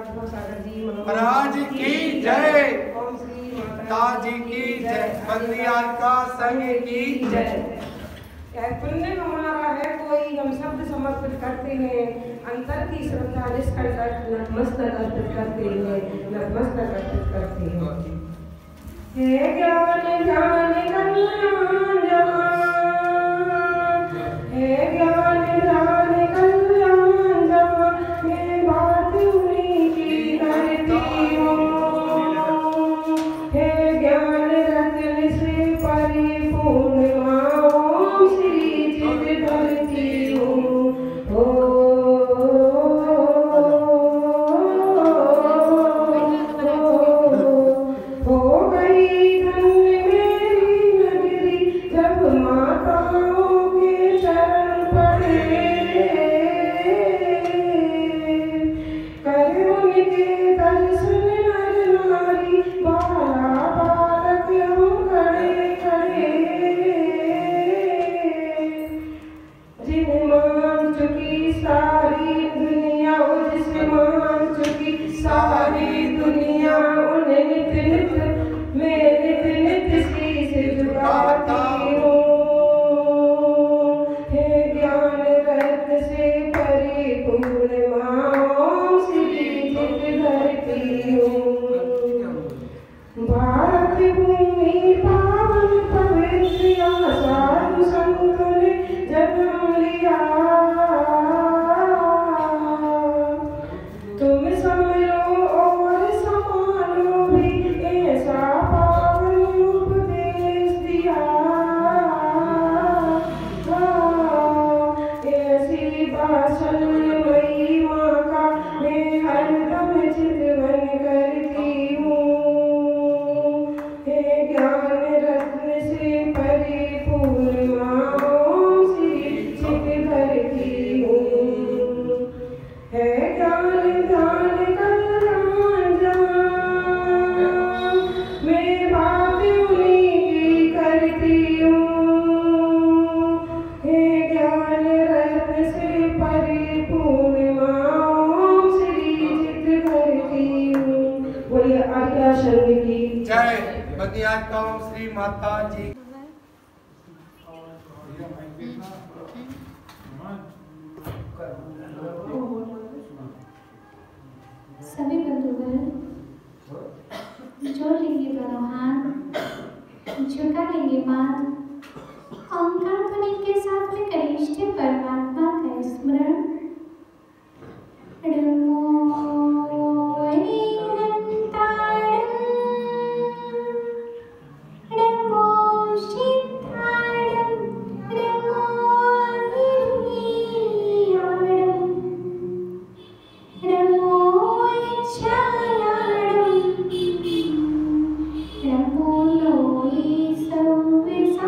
महाराज की जय, ताजी की जय, बंदियार का संग की जय। पुण्य हमारा है कोई, हम शब्द समर्पित करते हैं, अंतर की श्रद्धा निष्कंटक नतमस्तक अर्पित करते हैं, नतमस्तक अर्पित करते हैं। हे ज्ञान ज्ञान कल्याण जहाँ, हे ज्ञान ज्ञान कल्याण जहाँ, मैं बात उन्हीं की करती हूँ। हे ज्ञान रत्न से परिपूर्ण माँ श्री चित धरती हूँ। हो गई धन्य मेरी नगरी जब माताओं के चरण पड़े, कर उनके दर्शन नर नारी बाला बालक हम खड़े खड़े। जिन्हें मान चुकी सारी दुनिया, जिसे मान चुकी सारी दुनिया, उन्हें नित नित मैं नित नित शीश झुकाती हूँ। हे ज्ञान रत्न से परिपूर्ण माँ श्री चित धरती हूँ। भारत भूमि पावन पवित्र यहाँ साधु संतों ने जन्म लिया। तुम समझो और संभालो भी, ऐसा पावन उपदेश दिया। ऐसी वात्सल्यमयी माँ का मैं हरदम चितवन करती हूँ। हे ज्ञान रत्न से परिपूर्ण माँ श्री चित धरती हूँ। है ज्ञान ज्ञान कल्याण जहाँ, मैं बात उन्हीं की करती हूँ। हे ज्ञान रत्न से परिपूर्ण माँ श्री चित धरती हूँ। बोलिए आज्ञा शरण की जय, बंदियार कौम श्री माता जी। सभी बंधुगण जोड़ लेंगे दोनों हाथ, झुका लेंगे माथ, ओंकार ध्वनि के साथ में करें इष्ट परमात्मा का स्मरण। Namo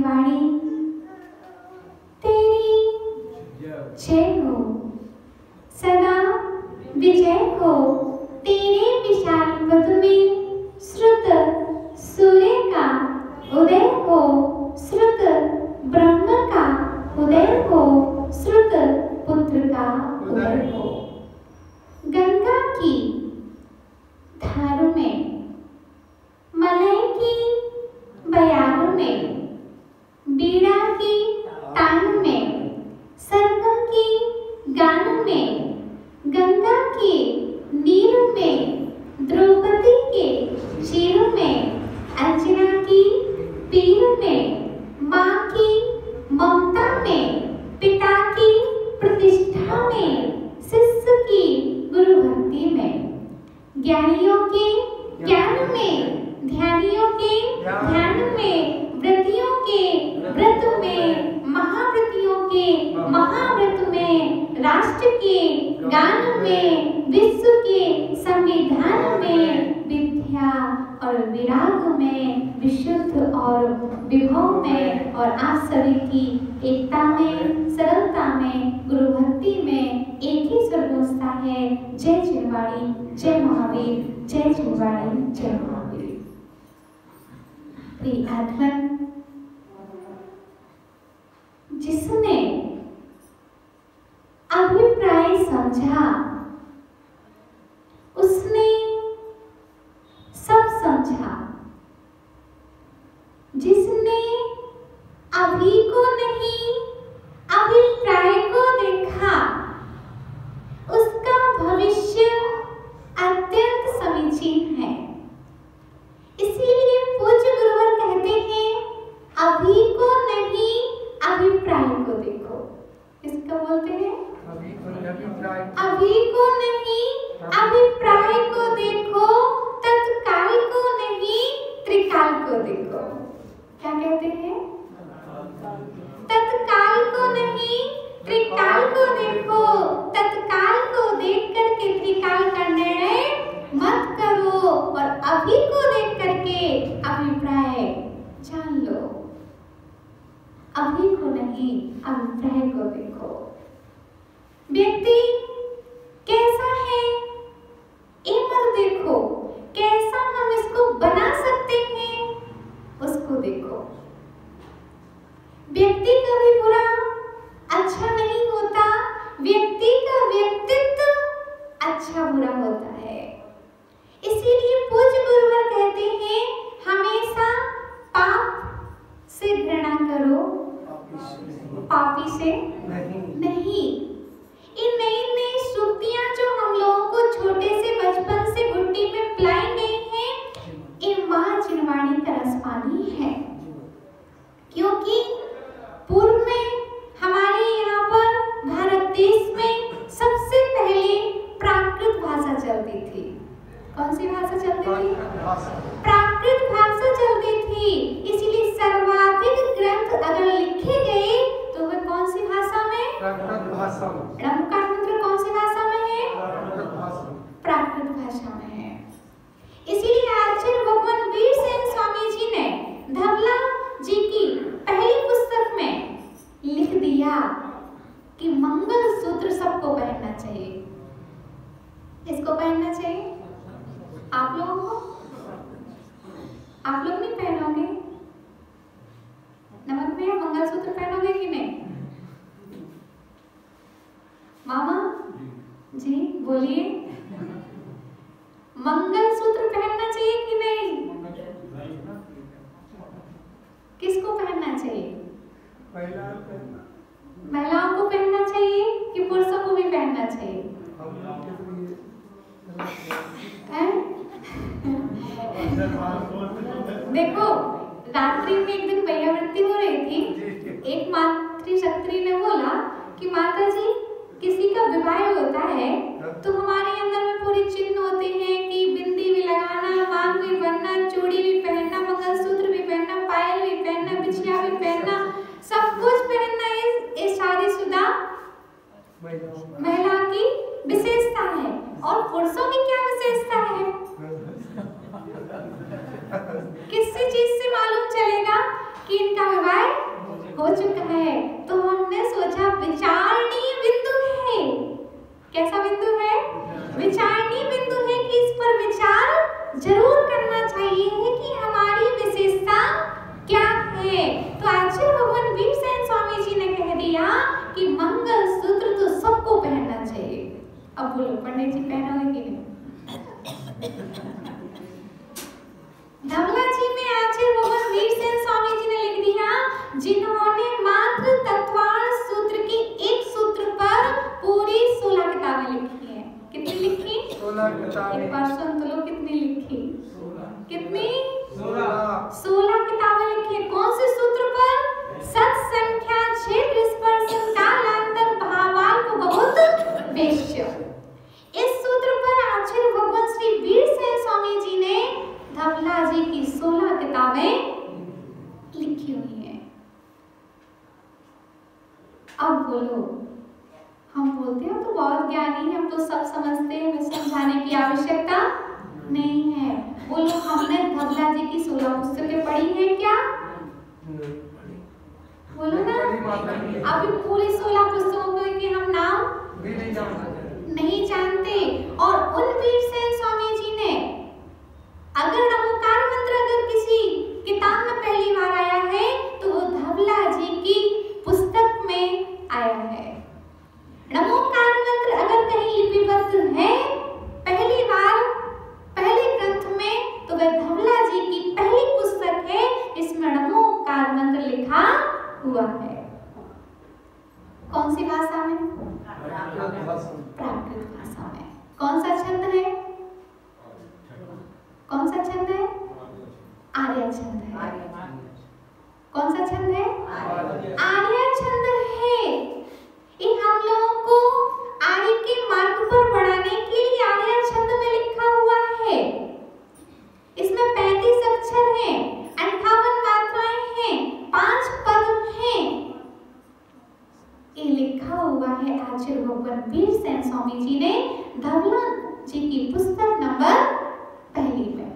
जिनवाणी तेरी जय हो, सदा विजय हो। तेरे विशाल पद में श्रुत सूर्य का उदय हो, श्रुत ब्रह्म का उदय हो, श्रुत पुत्र का उदय हो। गंगा की धार में, मलय की बयार में, बीड़ा की तान में, सरगम की गान में, गंगा के नीर में, द्रौपदी के शीर में, अर्चना की पीर में, माँ की ममता में, पिता की प्रतिष्ठा में, शिष्य की गुरु भक्ति में, ज्ञानियों के ज्ञान में, ध्यानियों के ध्यान में, व्रतियों के व्रत में, महाव्रतियों के महाव्रत में, राष्ट्र के गान में, विश्व के संविधान में, विद्या और विराग में, विशुद्ध और विभव में, और आप सभी की एकता में, सरलता में, गुरु भक्ति में एक ही सर्वोच्चता है। जय जिनवाणी, जय महावीर, जय जिनवाणी, जय महावीर। प्रिय आत्मन, जिसने अभिप्राय समझा उसने सब समझा, जिसने अभी को नहीं अभिप्राय को देखा उसका भविष्य अत्यंत समीचीन है। इसीलिए पूज्य गुरुवर कहते हैं अभी को नहीं अभिप्राय को देखो। इसका बोलते हैं अभी को नहीं अभिप्राय को देखो, तत्काल को नहीं त्रिकाल को देखो। क्या कहते हैं? तत्काल को नहीं त्रिकाल को देखो, तत्काल को देख करके त्रिकाल का निर्णय मत करो, और अभी को देख करके अभिप्राय जान लो। अभी को नहीं अभिप्राय को देखो। व्यक्ति कैसा है ये मत देखो, कैसा हम इसको बना सकते हैं उसको देखो। व्यक्ति कभी बुरा अच्छा नहीं होता, व्यक्ति का व्यक्तित्व अच्छा बुरा होता है। इसीलिए पूज्य गुरुवर कहते हैं हमेशा पाप से घृणा करो, पापी से नहीं। इन नई नई सूक्तियां जो हम लोगों को छोटे से बचपन से गुड्डी में पिलाई गई हैं, ये माँ जिनवाणी का रसपानी है। क्योंकि पूर्व में हमारे यहाँ पर भारत देश में सबसे पहले प्राकृत भाषा चलती थी। कौन सी भाषा चलती थी? प्राकृत भाषा चलती थी। इसीलिए सर्वाधिक ग्रंथ अगर लिखे गए तो वे कौन सी भाषा में? प्राकृत भाषा में। रमकार मंत्र कौन सी भाषा में है? प्राकृत भाषा में है। इसीलिए आचार्य भगवान वीरसेन स्वामी जी ने धवला जी की पहली पुस्तक में लिख दिया कि मंगल सूत्र सबको पहनना चाहिए। इसको पहनना चाहिए। आप लोगों को? आप लोग नहीं पहनोगे? नमक भैया मंगलसूत्र पहनोगे कि नहीं? मामा जी बोलिए, मंगलसूत्र पहनना चाहिए कि नहीं? किसको पहनना चाहिए? महिलाओं को पहनना चाहिए कि पुरुषों को भी पहनना चाहिए? देखो, रात्रि में एक दिन भैयावृत्ति हो रही थी। एक मातृशक्ति ने बोला कि माता जी, किसी का विवाह होता है तो हमारे अंदर में पूरे चिन्ह होते हैं कि बिंदी भी लगाना, मांग भी बनना, चूड़ी भी पहनना, मंगलसूत्र भी पहनना, पायल भी पहनना, बिछिया भी पहनना, सब कुछ पहनना। ये शादीशुदा महिला की विशेषता है। और पुरुषों की क्या विशेषता है? किसी चीज से मालूम चलेगा कि इनका विवाह हो चुका है। तो हमने सोचा विचारणीय बिंदु है। कैसा बिंदु है? विचारणीय बिंदु है कि इस पर विचार जरूर करना चाहिए है कि हमारी विशेषता क्या है। तो आचार्य भगवान भीमसेन स्वामी जी ने कह दिया कि मंगलसूत्र तो सबको पहनना चाहिए। अब बोलो पंडित जी पहनोगे कि नहीं? धवला जी में आचार्य भगवान भीमसेन स्वामी जी ने लिख दिया, जिन्होंने मात्र तत्वार्थ सूत्र की एक सूत्र पर पूरी 16 किताबें लिखी है। कितनी लिखी? 16 किताबें। एक बार सुन तो लो कितनी लिखी? 16। कितनी? 16 किताबें लिखी है। कौन से सूत्र पर? सत संख्या, क्षेत्र स्पर्श, कालांतर, भावार्थ, बहुत वेश्य। इस सूत्र पर आचार्य भगवान श्री वीरसेन स्वामी जी ने धवला जी की 16 किताबें लिखी हुई हैं। अब बोलो, हम बोलते हैं तो बहुत ज्ञानी है, हम तो सब समझते हैं, हमें समझाने की आवश्यकता नहीं है। बोलो हमने धवला जी की 16 पुस्तकें पढ़ी हैं क्या? बोलो ना। अभी पूरी 16 पुस्तकों के हम नाम भी नहीं जानते। और उन वीरसेन स्वामी जी ने अगर नमोकार मंत्र अगर किसी किताब में पहली बार आया है तो वो धवला जी की पुस्तक में आया है। नमोकार मंत्र अगर कहीं लिपिबद्ध है पहली बार पहले ग्रंथ में तो वह धवला जी की पहली पुस्तक है, इसमें नमोकार मंत्र लिखा हुआ है। कौन सी भाषा में? प्राकृत भाषा में। कौन सा छंद है? कौन सा छंद है? आर्य छंद है। कौन सा छंद है? आर्य छंद है। ये हम लोगों को आर्य के मार्ग पर बढ़ाने के लिए आर्य छंद में लिखा हुआ है। इसमें 35 अक्षर हैं, 58 मात्राएं हैं, 5 पद हैं। ये लिखा हुआ है आचार्य भगवान वीरसेन स्वामी जी ने धवला जी की पुस्तक नंबर 1 में।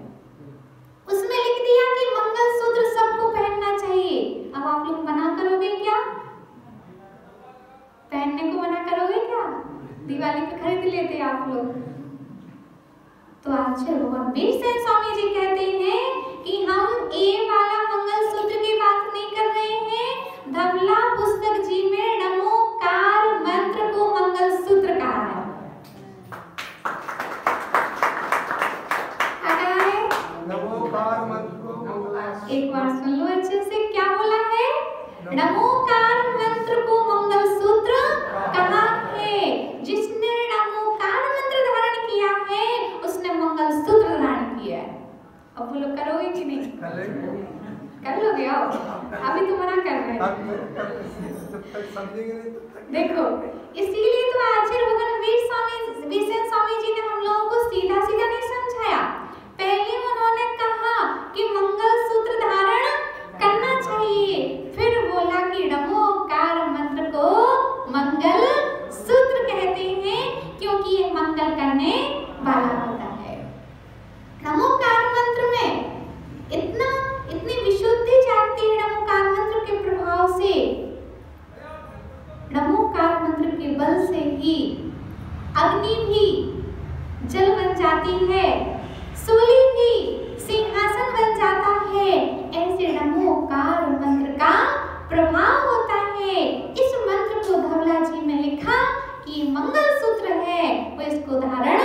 उसमें लिख दिया कि मंगलसूत्र सबको पहनना चाहिए। अब आप लोग मना करोगे क्या? पहनने को मना करोगे क्या? दिवाली पे खरीद लेते आप लोग। तो आचार्य भगवान वीरसेन स्वामी जी कहते हैं कि हम ये वाला मंगलसूत्र की बात नहीं कर रहे हैं। धवला पुस्तक जी में नमोकार मंत्र को मंगलसूत्र कहा है। नमोकार मंत्र को एक बार सुन लो अच्छे से, क्या बोला है? नमोकार मंत्र को मंगलसूत्र कहा है। जिसने नमोकार मंत्र धारण किया है उसने मंगलसूत्र धारण किया है। अब बोलो करोगे कि नहीं? कर लोगे? आओ, अभी तो मना कर रहे हैं। देखो, इसीलिए तो आचार्य भगवान वीरसेन स्वामी जी ने हम लोगों को सीधा सीधा नहीं समझाया। पहले उन्होंने कहा कि मंगलसूत्र धारण करना चाहिए, फिर बोला कि नमोकार मंत्र को मंगल सूत्र कहते हैं क्योंकि ये मंगल करने वाला होता है। नमोकार मंत्र में इतनी विशुद्धि जागती है नमोकार मंत्र के प्रभाव से। नमोकार मंत्र के बल से ही अग्नि भी जल बन जाती है, सूली भी सिंहासन बन जाता है। ऐसे नमोकार मंत्र का प्रभाव होता है। इस मंत्र को धवला जी में लिखा कि मंगलसूत्र है, वो इसको धारण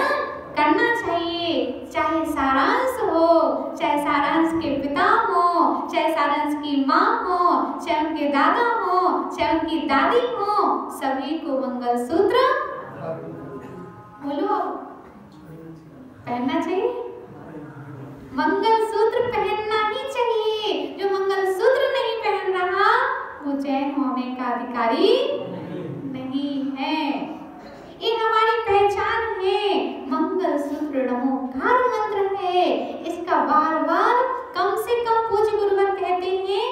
करना चाहिए। चाहे सारांश हो, चाहे सारांश के पिता हो, चाहे सारांश की माँ हो, चाहे उनके दादा हो, चाहे उनकी दादी हो, सभी को मंगलसूत्र बोलो पहनना चाहिए। मंगलसूत्र पहनना ही चाहिए। जो मंगलसूत्र नहीं पहन रहा वो चैन होने का अधिकारी नहीं है। ये हमारी पहचान है। मंगलसूत्र नमोकार मंत्र है। इसका बार बार कम से कम पूज्य गुरुवर कहते हैं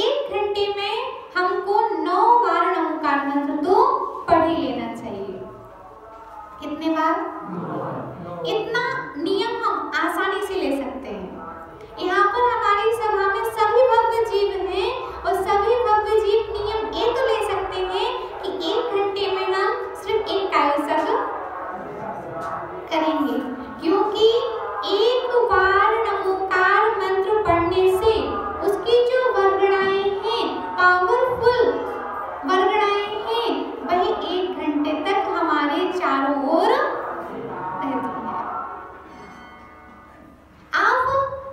1 घंटे में हमको 9 बार नमोकार मंत्र तो पढ़ ही लेना चाहिए। कितने बार? इतना नियम हम आसानी से ले सकते हैं। यहाँ पर हमारी सभा में सभी भक्त जीव हैं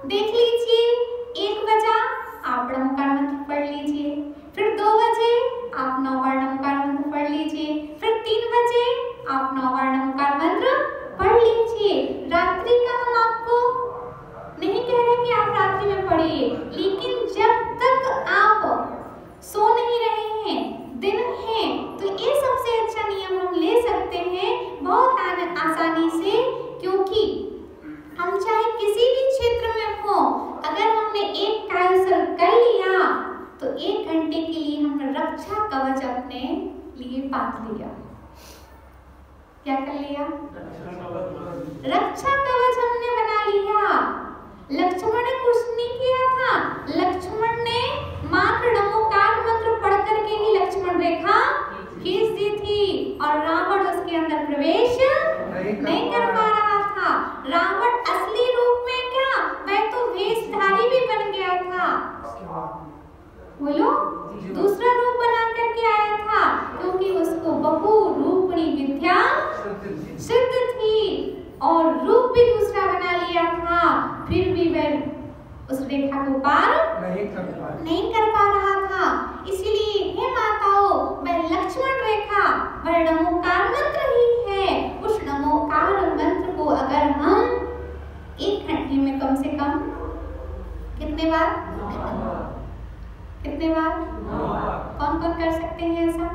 देख लीजिए, 1 बजा आप नमोकार मंत्र पढ़ लीजिए, फिर 2 बजे आप 9 बार नमोकार मंत्र पढ़ लीजिए, फिर 3 बजे आप 9 बार नमोकार मंत्र पढ़ लीजिए। रात्रि का हम आपको नहीं कह रहे कि आप रात्रि में पढ़िए, लेकिन जब तक आप सो नहीं रहे हैं, दिन है, तो ये सबसे अच्छा नियम हम ले सकते हैं बहुत आसानी से, क्योंकि हम चाहे किसी भी क्षेत्र में हो, अगर हमने एक कायसर कर लिया तो 1 घंटे के लिए हमने रक्षा कवच अपने लिए बांध लिया। क्या कर लिया? रक्षा कवच हमने बना लिया। लक्ष्मण ने कुछ नहीं किया था, लक्ष्मण ने मात्र नमोकार मंत्र पढ़ करके ही लक्ष्मण रेखा खींच दी थी और रावण उसके अंदर प्रवेश नहीं कर पा रहा था। रावण असली रूप में क्या, वह तो वेशधारी भी बन गया था, बोलो, दूसरा रूप बना करके आया था, क्योंकि उसको बहु रूपणी विद्या सिद्ध थी और रूप भी दूसरा बना लिया था, फिर भी वह उस रेखा को पार नहीं कर पा रहा था। इसलिए हे माताओं, वह लक्ष्मण रेखा वह नमोकार मंत्र ही है। उस नमोकार मंत्र को अगर हम 1 घंटे में कम से कम कितने बार कौन कौन कर सकते हैं ऐसा?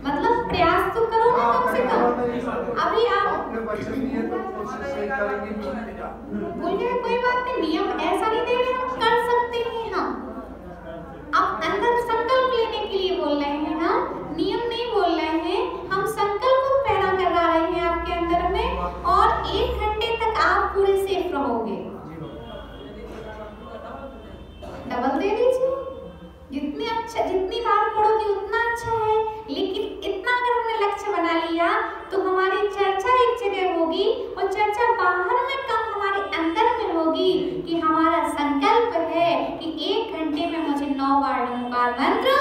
मतलब प्रयास तो करो ना कम से कम। अभी आप बोलिए कोई बात नहीं, नियम ऐसा नहीं दे रहे, हम कर सकते हैं। हम अब अंदर संकल्प लेने के लिए बोल रहे हैं, हम नियम नहीं बोल रहे हैं, हम संकल्प को पैदा करा रहे हैं आपके अंदर में, और 1 घंटे तक आप पूरे सेफ रहोगे। डबल दे दीजिए, जितनी बार पढ़ोगे उतना अच्छा है, लेकिन इतना अगर हमने लक्ष्य बना लिया तो हमारी चर्चा एक जगह होगी और चर्चा बाहर में कम हमारे अंदर में होगी कि हमारा संकल्प है कि 1 घंटे में मुझे 9 बार नमोकार मंत्र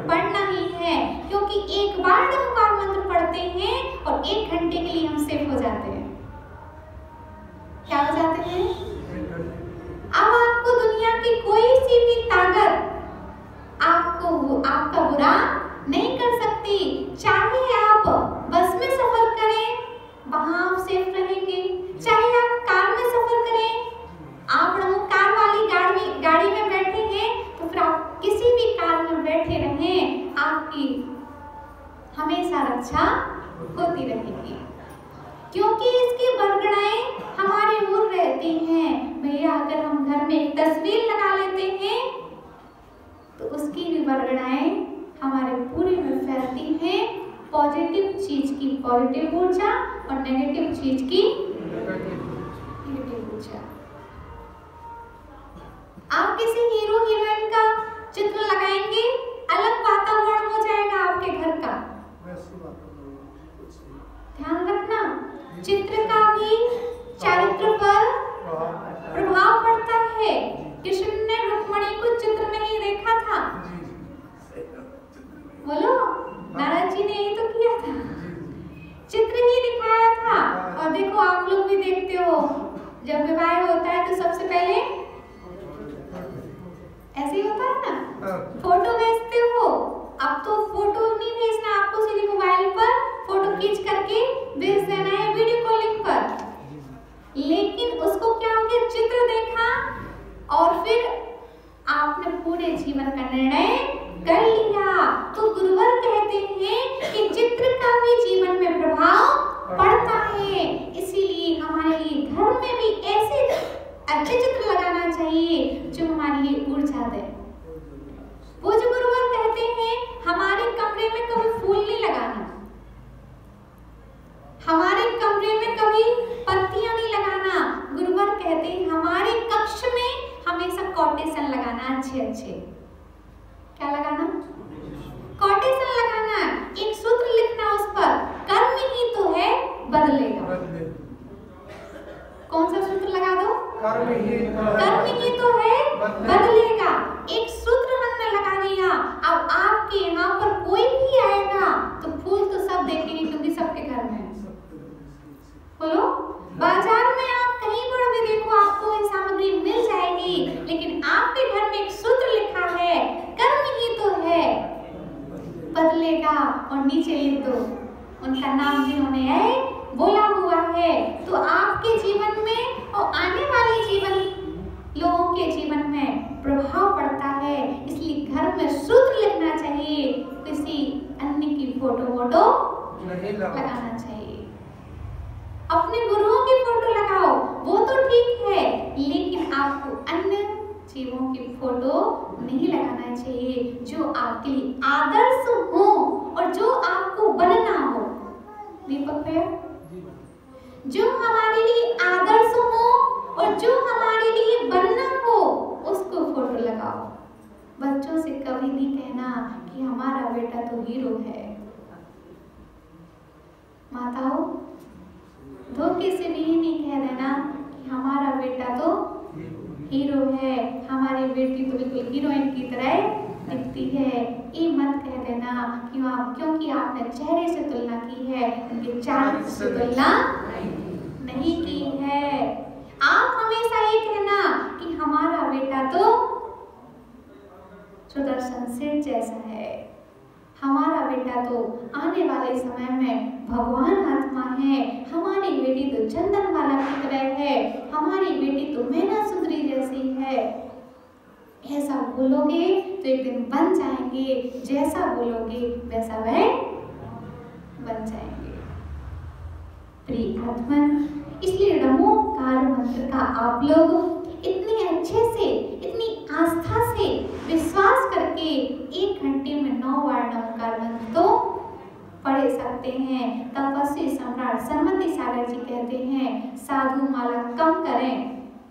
पढ़ना ही है, क्योंकि 1 बार नमोकार मंत्र पढ़ते हैं और 1 घंटे के लिए हम सेफ हो जाते हैं। क्या हो जाते हैं? अब आपको दुनिया की कोई सी भी ताकत आपका बुरा नहीं कर सकती। चाहे आप बस में सफर करें, वहां आप सेफ रहेंगे, चाहे आप कार में सफर करें, आप कार वाली गाड़ी में बैठे हैं तो फिर आप किसी भी कार में बैठे रहें, आपकी हमेशा रक्षा होती रहेगी, क्योंकि इसकी बरगड़ाएं हमारी ओर रहती हैं। भैया अगर हम घर में एक तस्वीर लगा लेते हैं तो उसकी भी बरगड़ाएं हमारे पूरे में फैलती हैं, पॉजिटिव चीज की पॉजिटिव ऊर्जा और नेगेटिव चीज की नेगेटिव ऊर्जा। आप किसी हीरो हीरोइन का चित्र लगाएंगे, अलग वातावरण हो जाएगा आपके घर का। ध्यान रखना, चित्र का भी चरित्र पर प्रभाव पड़ता है। कृष्ण ने रुक्मिणी को चित्र में ही देखा था, बोलो, नारद जी ने यही तो किया था, चित्र ही दिखाया था। और देखो आप लोग भी देखते हो, जब विवाह होता है तो सबसे पहले ऐसे ही होता है ना, फोटो भेजते हो। अब तो फोटो नहीं भेजना, आपको सीधे मोबाइल पर फोटो खींच करके भेज देना है वीडियो कॉलिंग पर। लेकिन उसको क्या हो गया, चित्र देखा और फिर आपने पूरे जीवन का निर्णय कर लिया। तो गुरुवर कहते हैं कि चित्र का भी जीवन में प्रभाव पड़ता है, इसीलिए हमारे लिए घर में भी ऐसे अच्छे चित्र लगाना चाहिए जो हमारे लिए ऊर्जा दे। वो जो गुरुवर कहते हैं हमारे कमरे में कभी फूल नहीं लगाना, हमारे कमरे में कभी पत्तियां नहीं लगाना। गुरुवर कहते हैं हमारे कक्ष में हमेशा कोटेशन लगाना, अच्छे क्या लगाना, कोटेशन लगाना, एक सूत्र लिखना उस पर, कर्म ही तो है बदलेगा। कौन सा सूत्र लगा दो, कर्म ही तो है बदलेगा। एक सूत्र हमने लगा दिया, अब आपके यहाँ पर कोई भी आएगा तो फूल तो सब देखेंगे, क्योंकि सबके घर में, बोलो, उनका नाम जिन्होंने है बोला हुआ है, तो आपके जीवन में और आने वाले जीवन लोगों के जीवन में प्रभाव पड़ता है। इसलिए घर में सूत्र लिखना चाहिए, किसी अन्य की फोटो नहीं लगाना चाहिए। अपने गुरुओं की फोटो लगाओ, वो तो ठीक है, लेकिन आपको अन्य जीवों की फोटो नहीं लगाना चाहिए जो आपके लिए आदर्श हो और जो आपको बनना हो। दीपक भैया, जो हमारे लिए आदर्श हो और जो हमारे लिए बनना हो उसको फोटो लगाओ। बच्चों से कभी नहीं कहना कि हमारा बेटा तो हीरो है। माताओं, धोखे से भी नहीं कह देना कि हमारा बेटा तो हीरो है, हमारी बेटी तो बिल्कुल हीरोइन की तरह दिखती है। ये मत कह देना क्योंकि आपने चेहरे से तुलना की है, उनके चाल से तुलना नहीं की है। आप हमेशा ये कहना कि हमारा बेटा तो सुदर्शन सेठ जैसा है, हमारा बेटा तो आने वाले समय में भगवान आत्मा है, हमारी बेटी तो चंदन वाला की तरह है, हमारी बेटी तो मैना सुंदरी जैसी है। ऐसा बोलोगे तो एक दिन बन जाएंगे, जैसा बोलोगे वैसा वह बन जाएंगे। प्रिय आत्मन, इसलिए नमोकार मंत्र का आप लोग इतने अच्छे से, इतनी आस्था से विश्वास करके 1 घंटे में 9 बार नमोकार मंत्र तो पढ़ सकते हैं। तपस्वी सम्राट सनमति सागर जी कहते हैं, साधु माला कम करें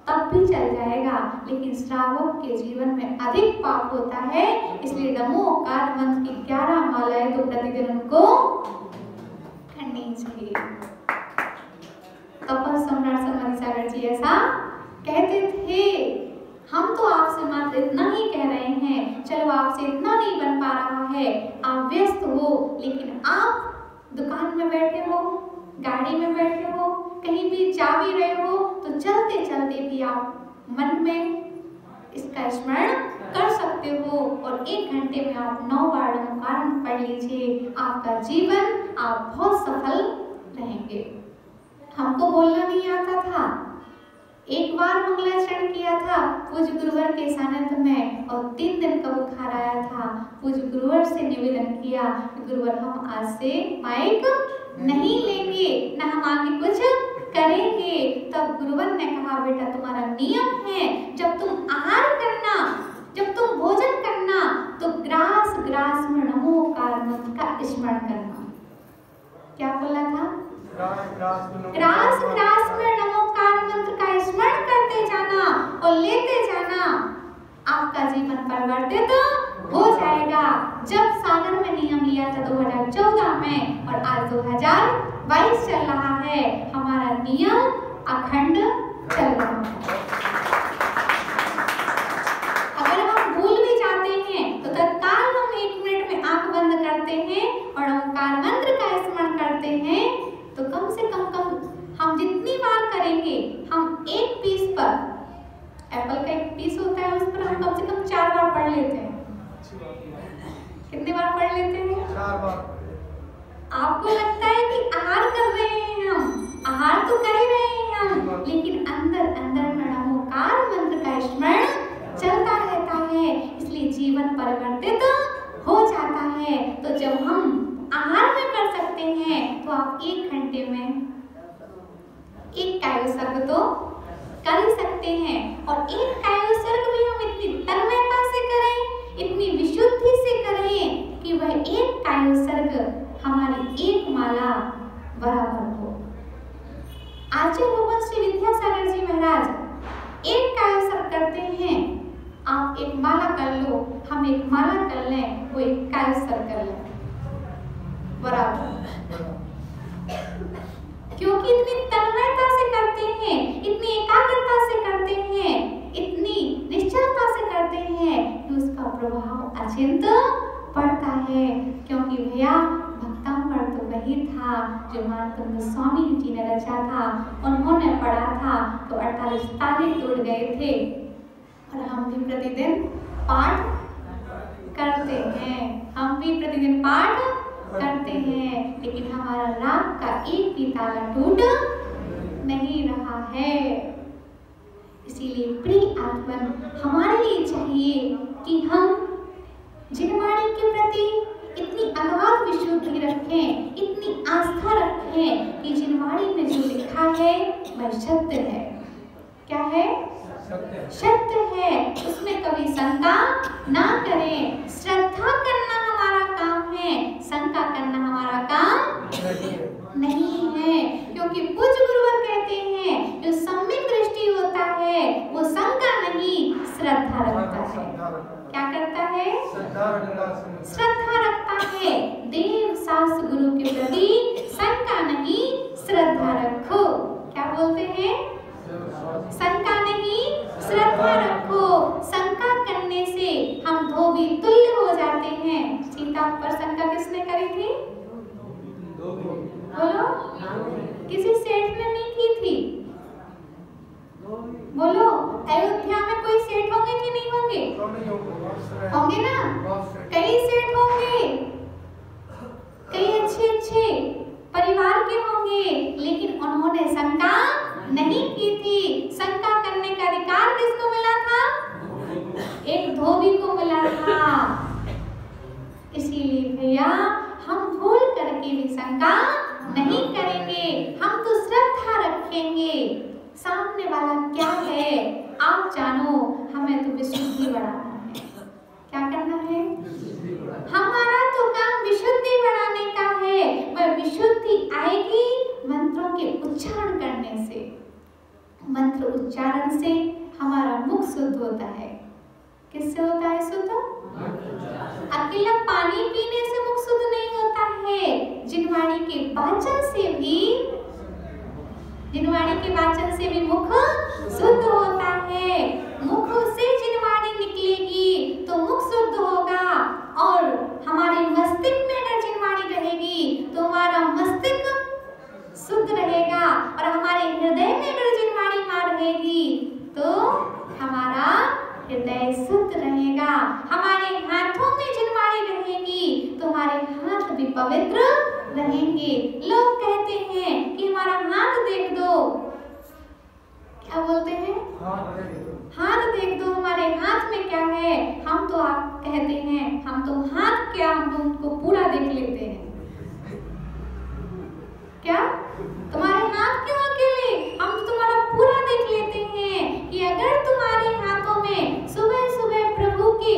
तब भी चल जाएगा, लेकिन श्रावक के जीवन में अधिक पाप होता है, इसलिए नमोकार मंत्र की 11 मालाएं तो प्रतिदिन उनको करनी चाहिए। तपस्वी सम्राट सनमति सागर जी ऐसा कहते थे। हम तो आपसे मात्र इतना ही कह रहे हैं, चलो आपसे इतना नहीं बन पा रहा है, आप व्यस्त हो, लेकिन आप दुकान में बैठे हो, गाड़ी में बैठे हो, कहीं भी जा भी रहे हो, तो चलते चलते भी आप मन में इसका स्मरण कर सकते हो और 1 घंटे में आप 9 बार नमोकार पढ़ लीजिए। आपका जीवन आप बहुत सफल रहेंगे। हमको बोलना नहीं आता था, एक बार मंगलाचरण किया था पूज्य गुरुवर के सानिध्य में और 3 दिन का बुखार आया था। पूज्य गुरुवर से निवेदन किया कि गुरुवर हम आज से माइक नहीं लेंगे, न हम आगे कुछ करेंगे। तब गुरुवर ने कहा, बेटा तुम्हारा नियम है, जब तुम आहार करना, जब तुम भोजन करना, तो ग्रास ग्रास में नमोकार मंत्र का स्मरण करना। क्या बोला था? ग्रास ग्रास में नमोकार मंत्र का स्मरण करते जाना और लेते जाना, आपका जीवन परिवर्तित हो जाएगा। जब सागर में नियम लिया था 2014 में और आज 2022 चल रहा है, हमारा नियम अखंड चल रहा है। अगर हम भूल भी जाते हैं तो तत्काल हम 1 मिनट में आंख बंद करते हैं और नमोकार मंत्र का स्मरण करते हैं, तो कम से कम हम जितनी बार करेंगे, हम 1 पीस पर, एप्पल का 1 पीस होता है, उस पर हम कम से कम 4 बार पढ़ लेते हैं। कितनी बार पढ़ लेते हैं? 4 बार। आपको लगता है कि आहार कर रहे हैं, हम आहार तो कर ही रहे हैं हम, लेकिन अंदर अंदर में नमोकार मंत्र का स्मरण चलता रहता है, इसलिए जीवन परिवर्तित हो जाता है। तो जब हम आहार में कर सकते हैं, तो आप 1 घंटे में 1 कायोसर्ग तो कर ही सकते हैं। और 1 कायोसर्ग भी हम इतनी तन्मयता से करें, इतनी विशुद्धि से करें कि वह 1 कायोसर्ग हमारी 1 माला बराबर हो। आचार्य भगवान श्री विद्यासागर जी महाराज 1 कायोसर्ग करते हैं, आप 1 माला कर लो, हम 1 माला कर लें, वो 1 कायोसर्ग कर लें, बराबर। क्योंकि इतनी तन्मयता से करते हैं, इतनी एकाग्रता से करते हैं, इतनी निश्चलता से करते हैं कि उसका प्रभाव अचिंत पड़ता है। क्योंकि भैया भक्तामृत तो वही था जो मार्तंड स्वामी जी ने रचा था, उन्होंने पढ़ा था तो 48 ताले टूट गए थे। और हम भी प्रतिदिन पाठ करते हैं, हम भी प्रतिदिन पाठ करते हैं, लेकिन हमारा राग का एक भी ताला टूट नहीं रहा है। इसीलिए प्रिय आत्मन, हमारे लिए चाहिए कि हम जिनवाणी के प्रति इतनी अगाध विशुद्धि रखें, इतनी आस्था रखें कि जिनवाणी में जो लिखा है वह सत्य है। क्या है? सत्य है। उसमें कभी शंका ना करें। श्रद्धा करना हमारा काम है, शंका करना हमारा काम नहीं है। क्योंकि पूज्य गुरुवर कहते हैं जो सम्यक दृष्टि होता है वो शंका नहीं श्रद्धा रखता है। क्या करता है? श्रद्धा रखता है। देव शास्त्र गुरु के प्रति शंका नहीं श्रद्धा रखो। क्या बोलते हैं? शंका नहीं श्रद्धा रखो। शंका करने से हम धोबी तुल्य हो जाते हैं। सीता पर शंका किसने करी थी? बोलो, किसी सेठ ने नहीं की थी। बोलो, अयोध्या में कोई सेठ होंगे कि नहीं होंगे? होंगे ना, कई सेठ होंगे, कई अच्छे अच्छे परिवार के होंगे, लेकिन उन्होंने शंका नहीं की थी। शंका करने का अधिकार किसको मिला था? एक धोबी को मिला था। इसीलिए भैया हम भूल करके भी शंका नहीं करेंगे, हम तो श्रद्धा रखेंगे। सामने वाला क्या है आप जानो, हमें तो विशुद्धि बढ़ाना है। क्या करना है? हमारा तो काम विशुद्धि बढ़ाने का है। वह विशुद्धि आएगी मंत्रों के उच्चारण करने से। मंत्र उच्चारण से हमारा मुख शुद्ध होता है। किससे होता है शुद्ध? अकेला पानी पीने से मुख शुद्ध नहीं होता है। जिनवाणी के वाचन से भी, जिनवाणी के वाचन से भी मुख शुद्ध होता है। मुख से जिनवाणी निकलेगी तो मुख शुद्ध होगा, और हमारे मस्तिष्क में अगर जिनवाणी रहेगी तो हमारा मस्तिष्क शुद्ध रहेगा, और हमारे हृदय में अगर जिनवाणी मार रहेगी तो हमारा हृदय शुद्ध रहेगा। हमारे हाथों में जिनवाणी रहेगी तो हमारे हाथ भी पवित्र रहेंगे। लोग कहते हैं कि हमारा हाथ देख दो। क्या बोलते हैं? हाथ देख दो, हमारे हाथ में क्या है। हम तो आप कहते हैं हम तो हाथ क्या, हम तो उनको पूरा देख लेते हैं। क्या तुम्हारे हाथ क्यों अकेले? हम तो तुम्हारा पूरा देख लेते हैं कि अगर तुम्हारे हाथों में सुबह सुबह प्रभु के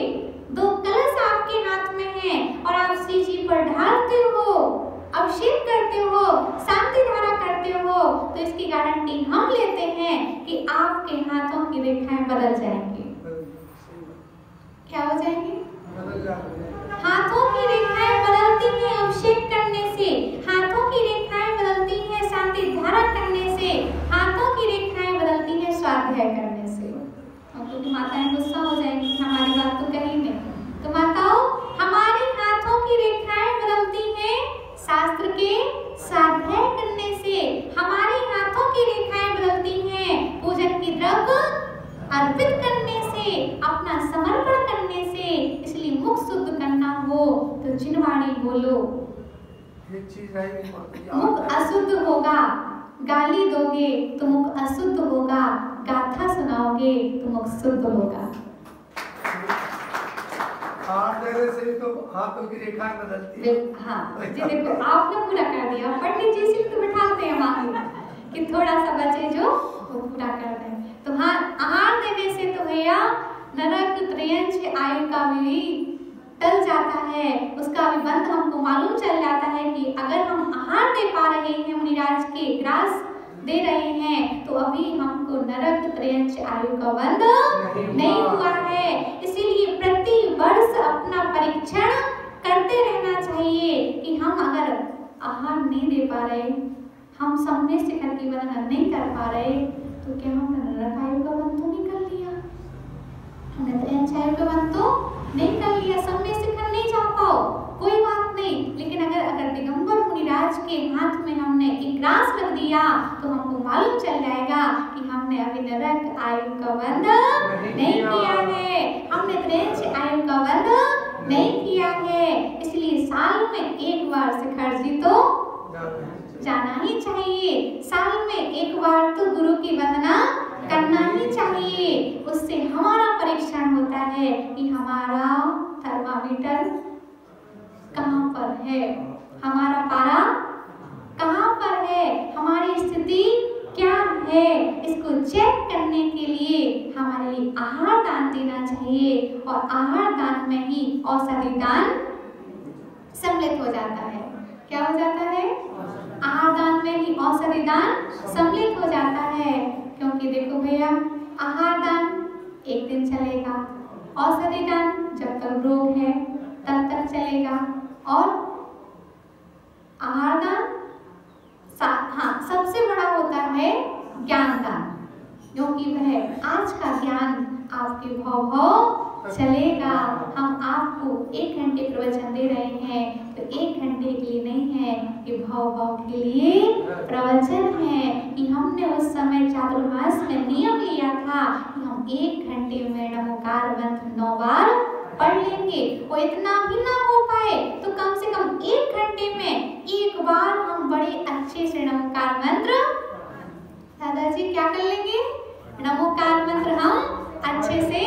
2 कलश आपके हाथ में है और आप श्री जी पर ढालते हो, अभिषेक करते हो, शांति धारा करते हो, तो इसकी गारंटी हम लेते हैं कि आपके हाथों की रेखाएं बदल जाएंगी। क्या हो जाएंगी? हाथों की रेखाएं बदलती हैं अभिषेक करने से, हाथों की रेखाएं बदलती हैं शांति धारा करने से, हाथों की रेखाएं बदलती हैं स्वाध्याय करने से। और क्योंकि माताएं गुस्सा हो जाएंगी हमारी बात तो कहीं नहीं, तो माताओं हमारे हाथों की रेखाएं बदलती हैं शास्त्र के स्वाध्याय करने से, हमारे हाथों की रेखाएं बदलती हैं पूजन की द्रव्य अर्पित करने से, अपना समर्पण करने से। इसलिए मुख शुद्ध करना हो तो जिनवाणी बोलो। मुख अशुद्ध होगा, गाली दोगे तो मुख अशुद्ध होगा, गाथा सुनाओगे तो मुख शुद्ध होगा। हाथ देने से तो हाथों की रेखाएं बदलती है। हाँ जी, देखो आपने पूरा कर दिया। पंडित जी सिर्फ तो बिठाते हैं वहाँ कि थोड़ा सा बचे जो वो पूरा कर दें। तो हाँ, आहार देने से तो भैया नरक त्रयंश आयु का भी टल जाता है, उसका भी बंध हमको मालूम चल जाता है कि अगर हम आहार दे पा रहे हैं, मुनिराज के ग्रास दे रहे हैं, तो अभी हमको नरक त्रयंश आयु का बंध नहीं हुआ है। इसीलिए प्रति वर्ष अपना परीक्षण करते रहना चाहिए कि हम अगर आहार नहीं दे पा रहे, हम सम्य शिखर की वर्णन नहीं कर पा रहे, तो क्या हमने नरक आयु का बंध तो नहीं कर लिया? हमने त्रयंश आयु का बंध तो नहीं कर लिया, सम्य शिखर नहीं जा पाओ, कोई बात नहीं। लेकिन अगर दिगंबर मुनिराज के हाथ में हमने एक ग्रास रख दिया तो हमको मालूम चल जाएगा कि हमने अभी नरक आयु का बंध नहीं किया है, हमने त्रयंश आयु का बंध नहीं किया है। इसलिए साल में एक बार शिखर जी तो जाना ही चाहिए। साल में एक बार तो गुरु की वंदना करना ही चाहिए। उससे हमारा परीक्षण होता है कि हमारा थर्मामीटर कहाँ पर है, हमारा पारा कहाँ पर है, हमारी स्थिति क्या है। इसको चेक करने के लिए हमारे लिए आहार दान देना चाहिए और आहार दान में ही औषधि दान सम्मिलित हो जाता है। क्या हो जाता है? आहार दान में ही औषधि दान सम्मिलित हो जाता है। क्योंकि देखो भैया, आहार दान एक दिन चलेगा, औषधि दान जब तक रोग है तब तक चलेगा, और आहार दान हाँ सबसे बड़ा होता है ज्ञान दान, क्योंकि वह आज का ज्ञान आपके भव चलेगा। हम आपको 1 घंटे प्रवचन दे रहे हैं तो 1 घंटे के लिए नहीं है, ये भव के लिए प्रवचन है। कि हमने उस समय चातुर्मास में नियम लिया था कि हम 1 घंटे में नमोकार मंत्र 9 बार पढ़ लेंगे। वो इतना भी ना हो पाए तो कम से कम 1 घंटे में 1 बार हम बड़े अच्छे से नमोकार मंत्र, दादाजी क्या कर लेंगे, नमोकार मंत्र हम अच्छे से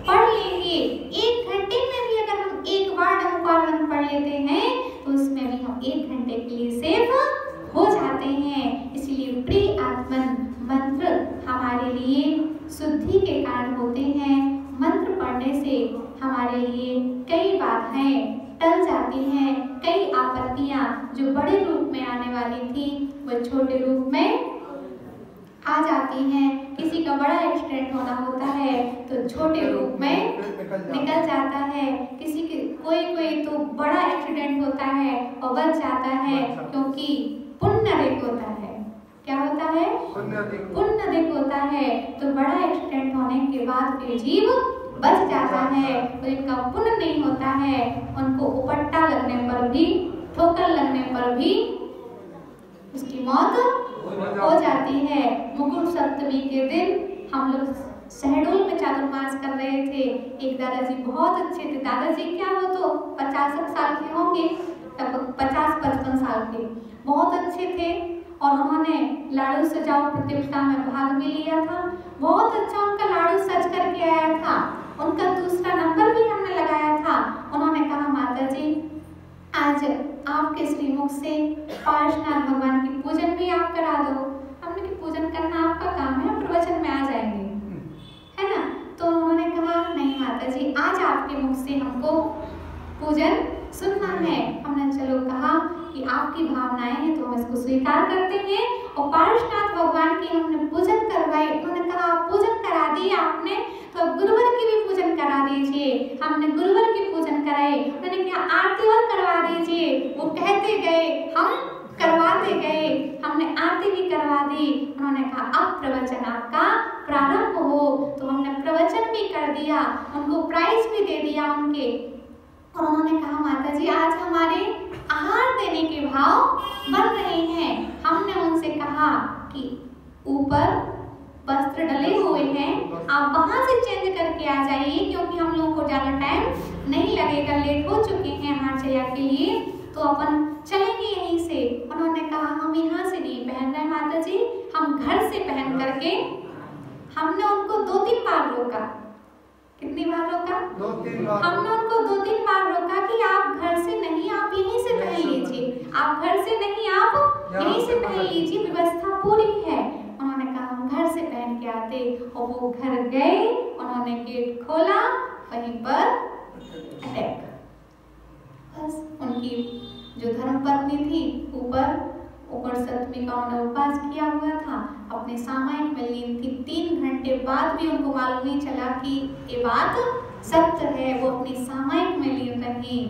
पढ़ लेंगे। 1 घंटे में भी अगर हम 1 बार नमोकार मंत्र पढ़ लेते हैं तो उसमें भी हम 1 घंटे के लिए सेफ हो जाते हैं। इसलिए प्रिय आत्मन मंत्र हमारे लिए शुद्धि के कारण होते हैं। मंत्र पढ़ने से हमारे लिए कई बाधाएं टल जाती हैं, कई आपत्तियां जो बड़े रूप में आने वाली थी वो छोटे रूप में आ जाती हैं। किसी का बड़ा एक्सीडेंट होना होता है तो छोटे रूप में निकल जाता है। किसी के कोई तो बड़ा एक्सीडेंट होता है और बच जाता है, क्योंकि पुण्य अधिक होता है। क्या होता है? पुण्य अधिक होता है। तो बड़ा एक्सीडेंट होने के बाद फिर जीव बच जाता है। और इनका पुण्य नहीं होता है, उनको उपट्टा लगने पर भी, ठोकर लगने पर भी उसकी मौत हो जाती है। मुकुट सप्तमी के दिन हम लोग शहडोल में चातुर्मास कर रहे थे। एक दादाजी बहुत अच्छे थे, दादाजी क्या हो तो 50 साल के होंगे, लगभग 50-55 साल के, बहुत अच्छे थे। और उन्होंने लाड़ू सजाओ प्रतियोगिता में भाग भी लिया था। बहुत अच्छा उनका लाड़ू सज करके आया था। उनका दूसरा नंबर भी हमने लगाया था। उन्होंने कहा, माता जी आज आपके श्रीमुख से पार्श्वनाथ भगवान की पूजन भी आप करा दो। हमने कि पूजन करना आपका काम है, हम प्रवचन में आ जाएंगे, है ना। तो उन्होंने कहा नहीं माता जी, आज आपके मुख से हमको पूजन सुनना है। हमने चलो कहा कि आपकी भावनाएं हैं तो हम इसको स्वीकार करते हैं। और पार्श्वनाथ भगवान की हमने पूजन करवाई। उन्होंने कहा आप पूजन करा दी आपने, तो अब गुरुवर की भी पूजन करा दीजिए। हमने गुरुवर की पूजन कराई। उन्होंने कहा आरती और करवा दीजिए। वो कहते गए, हम करवाते गए। हमने आरती भी करवा दी। उन्होंने कहा अब प्रवचन आपका प्रारंभ हो। तो हमने प्रवचन भी कर दिया, उनको प्राइज भी दे दिया उनके। और उन्होंने कहा माता जी आज हमारे आहार देने के भाव बन रहे हैं। हमने उनसे कहा कि ऊपर वस्त्र डले हुए हैं, आप वहां से चेंज करके आ जाइए, क्योंकि हम लोगों को ज्यादा टाइम नहीं लगेगा, लेट हो चुके हैं आहारचर्या के लिए, तो अपन चलेंगे यहीं से। उन्होंने कहा हम यहाँ से नहीं पहन रहे माता जी, हम घर से पहन करके। हमने उनको 2-3 बार रोका। कितनी बार रोका? 2-3 बार। हमने उनको 2-3 बार रोका कि आप घर से नहीं, आप यहीं से पहन लीजिए। आप घर से नहीं, आप यहीं से पहन लीजिए, व्यवस्था पूरी है। उन्होंने कहा हम घर से पहन के आते। और वो घर गए, उन्होंने गेट खोला, वहीं पर अटैक। बस उनकी जो धर्मपत्नी थी ऊपर सप्तमी का उन्होंने उपवास किया हुआ था, अपने सामायिक में लीन थी। 3 घंटे बाद भी उनको मालूम नहीं चला कि ये बात सत्य है। वो अपनी सामायिक में लीन रही।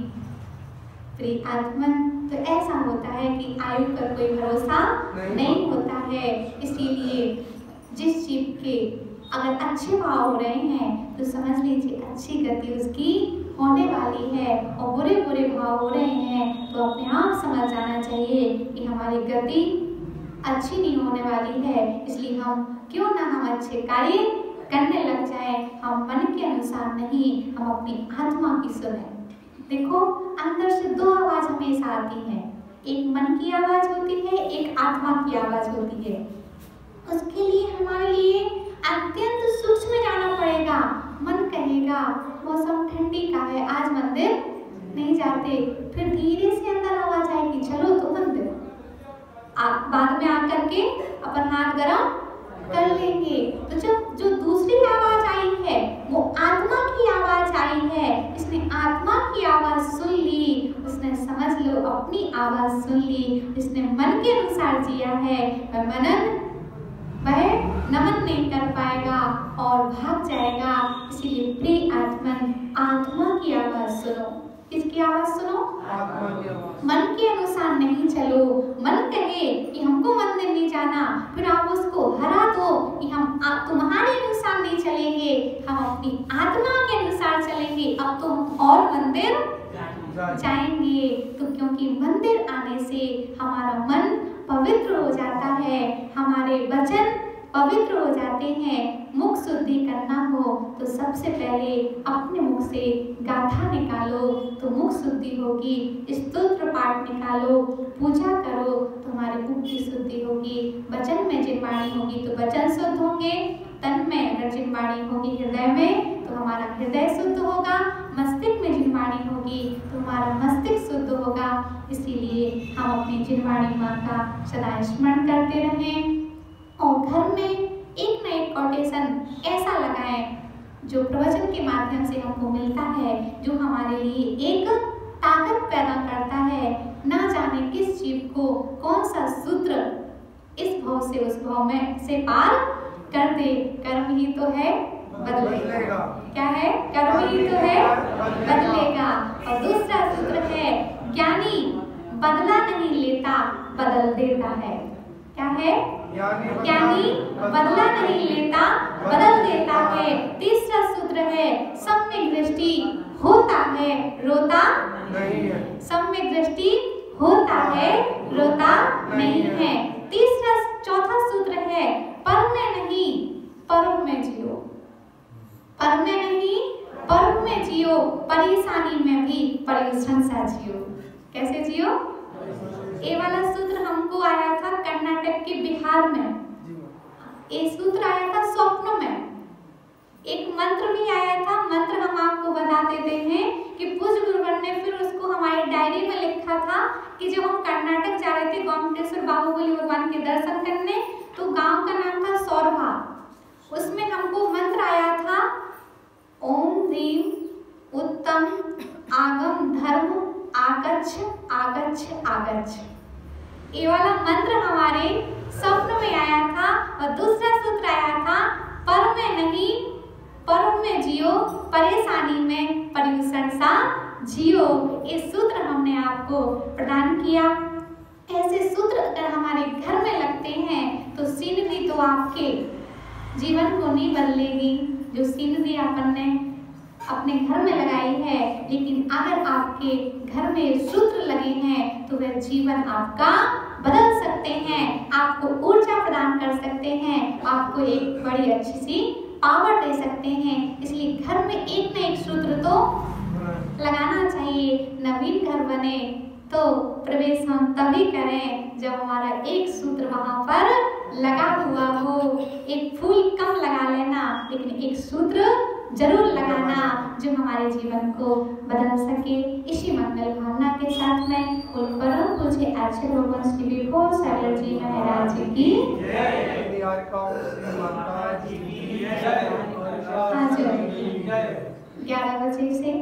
प्रिय आत्मन, तो ऐसा होता है कि आयु का कोई भरोसा नहीं होता है। इसीलिए जिस जीव के अगर अच्छे भाव हो रहे हैं तो समझ लीजिए अच्छी गति उसकी होने वाली है। और बुरे बुरे भाव हो रहे हैं तो अपने आप समझ जाना चाहिए कि हमारी गति अच्छी नहीं होने वाली है। इसलिए हम क्यों ना हम अच्छे कार्य करने लग जाएं। हम मन के अनुसार नहीं, हम अपनी आत्मा की सुने। देखो अंदर से दो आवाज हमेशा आती है, एक मन की आवाज होती है, एक आत्मा की आवाज होती है। उसके लिए हमारे लिए अत्यंत सूक्ष्म जाना पड़ेगा। मन कहेगा मौसम ठंडी का है, आज मंदिर नहीं जाते, फिर धीरे से अंदर आवाज आएगी चलो तो मंदिर, बाद में आकर के अपन हाथ गरम कर लेंगे। तो जब जो दूसरी आवाज आई है वो आत्मा की आवाज आई है, इसने आत्मा की आवाज सुन ली, उसने समझ लो अपनी आवाज सुन ली, इसने मन के अनुसार जिया है, वह नमन नहीं कर पाएगा और भाग जाएगा। इसीलिए प्रिय आत्मन, आत्मा की आवाज सुनो। किसकी आवाज सुनो? आत्मा की आवाज। मन के अनुसार नहीं चलो। मन कहे कि हमको मंदिर नहीं जाना, फिर आप उसको हरा दो कि हम तुम्हारे अनुसार नहीं चलेंगे, हम अपनी आत्मा के अनुसार चलेंगे, अब तो हम और मंदिर जाएंगे। तो क्योंकि मंदिर आने से हमारा मन पवित्र हो जाता है, हमारे वचन पवित्र हो जाते हैं। मुख शुद्धि करना हो तो सबसे पहले अपने मुख से गाथा निकालो तो मुख शुद्धि होगी, स्तोत्र पाठ निकालो, पूजा करो तो हमारे मुख की शुद्धि होगी, वचन में जिनवाणी होगी तो वचन शुद्ध होंगे, तन में अगर जिनवाणी होगी हृदय में तो हमारा हृदय शुद्ध होगा, मस्तिष्क में जिनवाणी होगी तो हमारा मस्तिष्क शुद्ध होगा। इसीलिए हम अपनी जिनवाणी माँ का सदा स्मरण करते रहें और घर में एक न एक कोटेशन ऐसा लगाएं जो प्रवचन के माध्यम से हमको मिलता है, जो हमारे लिए एक ताकत पैदा करता है। ना जाने किस जीव को कौन सा सूत्र इस भाव से उस भाव में से पार कर दे। कर्म ही तो है बदलेगा। क्या है? कर्म ही तो है बदलेगा। और दूसरा सूत्र है ज्ञानी बदला नहीं लेता, बदल देता है। क्या है? ज्ञानी बदला नहीं लेता, बदल देता है। तीसरा सूत्र है सम्यक दृष्टि होता है, रोता नहीं है। सम्यक दृष्टि होता है, रोता नहीं है। चौथा सूत्र है पर में नहीं, पर्व में जियो। पर में नहीं, पर्व में जियो, परेशानी में भी परिश्रम सा जियो। कैसे जियो? ये वाला सूत्र हमको आया था कर्नाटक के बिहार में, ये सूत्र आया था स्वप्न में। एक मंत्र भी आया था, मंत्र हम आपको बता देते हैं कि पूज्य गुरुवर ने फिर उसको हमारी डायरी में लिखा था कि जब हम कर्नाटक जा रहे थे गोमटेश्वर बाहुबली भगवान के दर्शन करने, तो गांव का नाम था सौरभा। उसमें हमको मंत्र आया था ओम ह्रीम उत्तम आगम धर्म आगच्छ आगच्छ आगच्छ। ये वाला मंत्र हमारे स्वप्न में आया था। और दूसरा सूत्र आया था पर में नहीं, पर्व में जियो, परेशानी में पर्यूषण सा जियो। ये सूत्र हमने आपको प्रदान किया। ऐसे सूत्र अगर हमारे घर में लगते हैं तो सीनरी तो आपके जीवन को नहीं बदलेगी, जो सीनरी अपन ने अपने घर में लगाई है, लेकिन अगर आपके घर में सूत्र लगे हैं तो वह जीवन आपका बदल सकते हैं, आपको ऊर्जा प्रदान कर सकते हैं, आपको एक बड़ी अच्छी सी पावर दे सकते हैं। इसलिए घर में एक न एक सूत्र तो लगाना चाहिए। नवीन घर बने तो प्रवेश हम तभी करें जब हमारा एक सूत्र वहां पर लगा हुआ हो। एक फूल कम लगा लेना, लेकिन एक सूत्र जरूर लगाना जो हमारे जीवन को बदल सके। इसी मंगल भावना के साथ में परम पूज्य आचार्य भगवान श्री विभो सागर जी महाराज की आज 11 बजे से